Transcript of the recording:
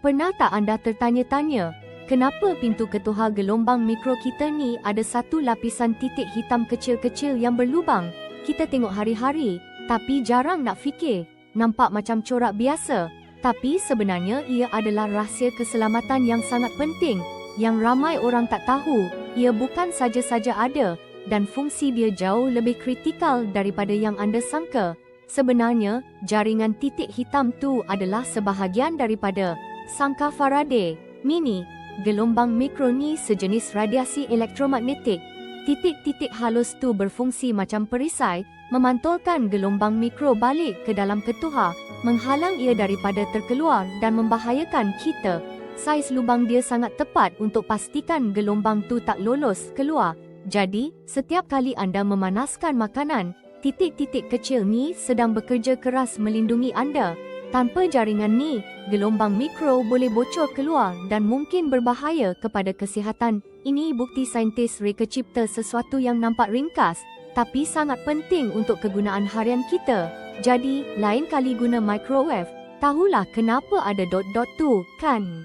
Pernah tak anda tertanya-tanya, kenapa pintu ketuha gelombang mikro kita ni ada satu lapisan titik hitam kecil-kecil yang berlubang? Kita tengok hari-hari, tapi jarang nak fikir. Nampak macam corak biasa, tapi sebenarnya ia adalah rahsia keselamatan yang sangat penting, yang ramai orang tak tahu. Ia bukan saja-saja ada, dan fungsi dia jauh lebih kritikal daripada yang anda sangka. Sebenarnya, jaringan titik hitam tu adalah sebahagian daripada sangka Faraday mini. Gelombang mikro ni sejenis radiasi elektromagnetik. Titik-titik halus tu berfungsi macam perisai, memantulkan gelombang mikro balik ke dalam ketuha, menghalang ia daripada terkeluar dan membahayakan kita. Saiz lubang dia sangat tepat untuk pastikan gelombang tu tak lolos keluar. Jadi, setiap kali anda memanaskan makanan, titik-titik kecil ni sedang bekerja keras melindungi anda. Tanpa jaringan ni, gelombang mikro boleh bocor keluar dan mungkin berbahaya kepada kesihatan. Ini bukti saintis reka cipta sesuatu yang nampak ringkas, tapi sangat penting untuk kegunaan harian kita. Jadi, lain kali guna microwave, tahulah kenapa ada dot-dot tu, kan?